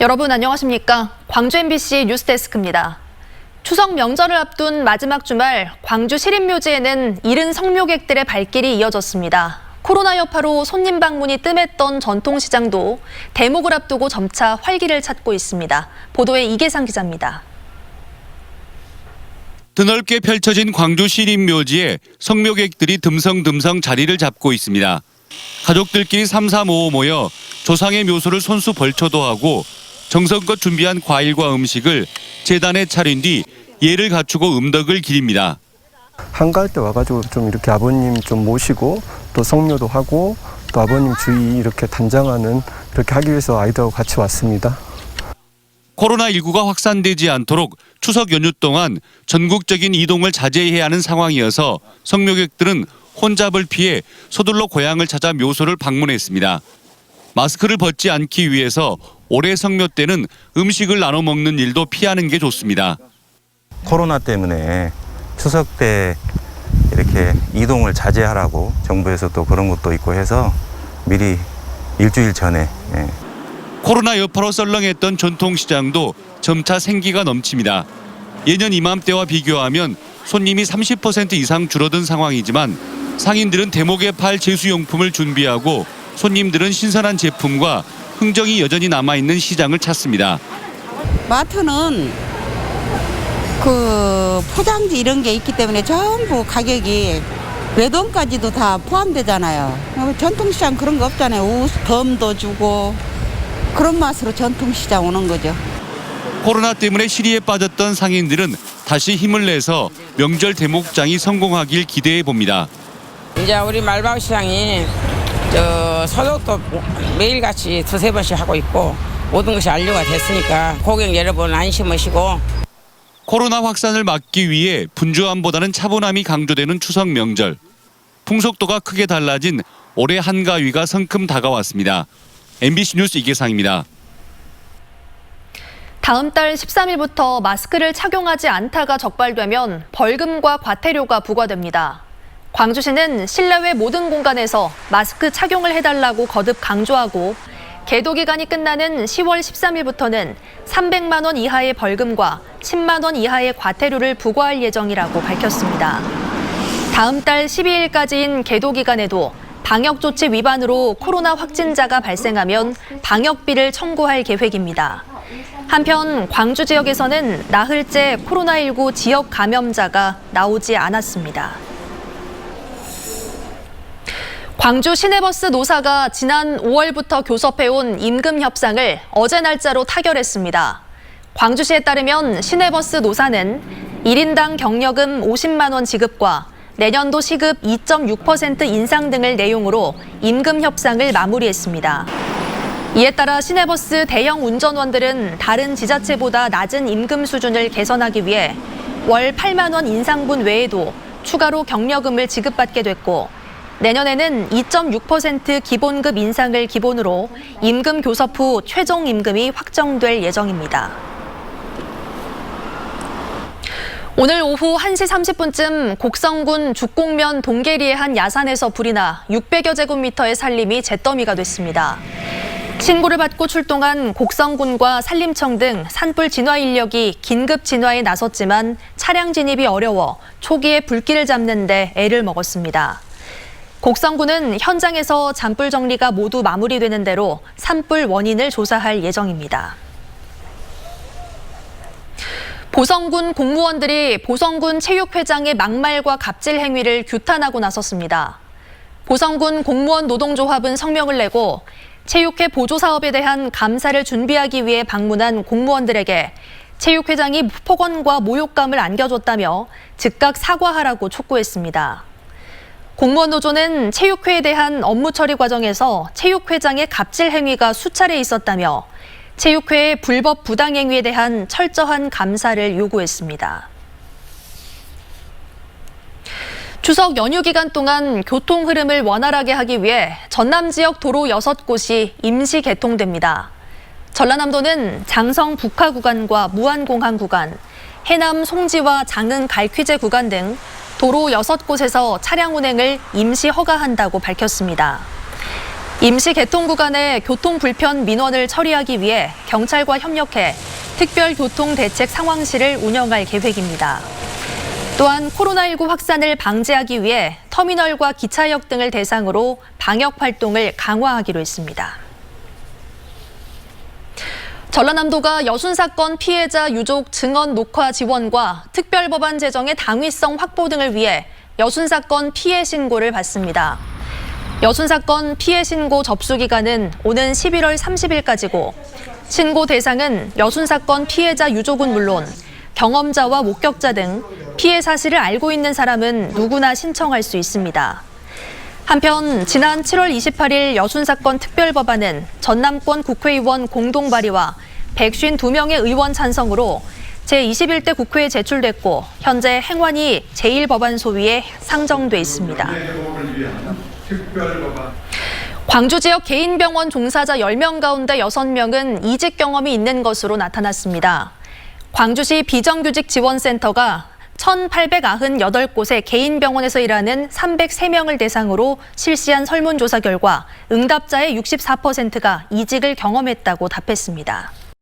여러분 안녕하십니까? 광주 MBC 뉴스데스크입니다. 추석 명절을 앞둔 마지막 주말 광주 시립묘지에는 이른 성묘객들의 발길이 이어졌습니다. 코로나 여파로 손님 방문이 뜸했던 전통시장도 대목을 앞두고 점차 활기를 찾고 있습니다. 보도에 이계상 기자입니다. 드넓게 펼쳐진 광주 시립묘지에 성묘객들이 듬성듬성 자리를 잡고 있습니다. 가족들끼리 삼삼오오 모여 조상의 묘소를 손수 벌초도 하고 정성껏 준비한 과일과 음식을 제단에 차린 뒤 예를 갖추고 음덕을 기립니다. 한가할 때 와가지고 좀 이렇게 아버님 좀 모시고 또 성묘도 하고 또 아버님 주의 이렇게 단장하는 이렇게 하기 위해서 아이들하고 같이 왔습니다. 코로나19가 확산되지 않도록 추석 연휴 동안 전국적인 이동을 자제해야 하는 상황이어서 성묘객들은 혼잡을 피해 서둘러 고향을 찾아 묘소를 방문했습니다. 마스크를 벗지 않기 위해서 올해 성묘 때는 음식을 나눠 먹는 일도 피하는 게 좋습니다. 코로나 때문에 추석 때 이렇게 이동을 자제하라고 정부에서 또 그런 것도 있고 해서 미리 일주일 전에 코로나 여파로 썰렁했던 전통시장도 점차 생기가 넘칩니다. 예년 이맘때와 비교하면 손님이 30% 이상 줄어든 상황이지만 상인들은 대목에 팔 제수용품을 준비하고 손님들은 신선한 제품과 흥정이 여전히 남아있는 시장을 찾습니다. 마트는 그 포장지 이런 게 있기 때문에 전부 가격이 외돈까지도 다 포함되잖아요. 전통시장 그런 거 없잖아요. 덤도 주고 그런 맛으로 전통시장 오는 거죠. 코로나 때문에 시리에 빠졌던 상인들은 다시 힘을 내서 명절 대목장이 성공하길 기대해 봅니다. 이제 우리 말방시장이 소독도 매일같이 두세 번씩 하고 있고 모든 것이 완료가 됐으니까 고객 여러분 안심하시고. 코로나 확산을 막기 위해 분주함보다는 차분함이 강조되는 추석 명절. 풍속도가 크게 달라진 올해 한가위가 성큼 다가왔습니다. MBC 뉴스 이계상입니다. 다음 달 13일부터 마스크를 착용하지 않다가 적발되면 벌금과 과태료가 부과됩니다. 광주시는 실내외 모든 공간에서 마스크 착용을 해달라고 거듭 강조하고 계도 기간이 끝나는 10월 13일부터는 300만 원 이하의 벌금과 10만 원 이하의 과태료를 부과할 예정이라고 밝혔습니다. 다음 달 12일까지인 계도 기간에도 방역조치 위반으로 코로나 확진자가 발생하면 방역비를 청구할 계획입니다. 한편 광주 지역에서는 나흘째 코로나19 지역 감염자가 나오지 않았습니다. 광주 시내버스 노사가 지난 5월부터 교섭해온 임금 협상을 어제 날짜로 타결했습니다. 광주시에 따르면 시내버스 노사는 1인당 경력금 50만 원 지급과 내년도 시급 2.6% 인상 등을 내용으로 임금 협상을 마무리했습니다. 이에 따라 시내버스 대형 운전원들은 다른 지자체보다 낮은 임금 수준을 개선하기 위해 월 8만 원 인상분 외에도 추가로 경력금을 지급받게 됐고 내년에는 2.6% 기본급 인상을 기본으로 임금 교섭 후 최종 임금이 확정될 예정입니다. 오늘 오후 1시 30분쯤 곡성군 죽곡면 동계리의 한 야산에서 불이 나 600여 제곱미터의 산림이 잿더미가 됐습니다. 신고를 받고 출동한 곡성군과 산림청 등 산불 진화 인력이 긴급 진화에 나섰지만 차량 진입이 어려워 초기에 불길을 잡는 데 애를 먹었습니다. 곡성군은 현장에서 잔불 정리가 모두 마무리되는 대로 산불 원인을 조사할 예정입니다. 보성군 공무원들이 보성군 체육회장의 막말과 갑질 행위를 규탄하고 나섰습니다. 보성군 공무원 노동조합은 성명을 내고 체육회 보조사업에 대한 감사를 준비하기 위해 방문한 공무원들에게 체육회장이 폭언과 모욕감을 안겨줬다며 즉각 사과하라고 촉구했습니다. 공무원 노조는 체육회에 대한 업무 처리 과정에서 체육회장의 갑질 행위가 수차례 있었다며 체육회의 불법 부당 행위에 대한 철저한 감사를 요구했습니다. 추석 연휴 기간 동안 교통 흐름을 원활하게 하기 위해 전남 지역 도로 6곳이 임시 개통됩니다. 전라남도는 장성 북하 구간과 무안공항 구간, 해남 송지와 장흥 갈퀴제 구간 등 도로 6곳에서 차량 운행을 임시 허가한다고 밝혔습니다. 임시 개통 구간의 교통 불편 민원을 처리하기 위해 경찰과 협력해 특별교통대책 상황실을 운영할 계획입니다. 또한 코로나19 확산을 방지하기 위해 터미널과 기차역 등을 대상으로 방역 활동을 강화하기로 했습니다. 전라남도가 여순 사건 피해자 유족 증언 녹화 지원과 특별법안 제정의 당위성 확보 등을 위해 여순 사건 피해 신고를 받습니다. 여순 사건 피해 신고 접수 기간은 오는 11월 30일까지고 신고 대상은 여순 사건 피해자 유족은 물론 경험자와 목격자 등 피해 사실을 알고 있는 사람은 누구나 신청할 수 있습니다. 한편 지난 7월 28일 여순 사건 특별법안은 전남권 국회의원 공동 발의와 152명의 의원 찬성으로 제21대 국회에 제출됐고 현재 행안위 제1법안 소위에 상정돼 있습니다. 광주 지역 개인 병원 종사자 10명 가운데 6명은 이직 경험이 있는 것으로 나타났습니다. 광주시 비정규직 지원센터가 1,898곳의 개인 병원에서 일하는 303명을 대상으로 실시한 설문조사 결과 응답자의 64%가 이직을 경험했다고 답했습니다.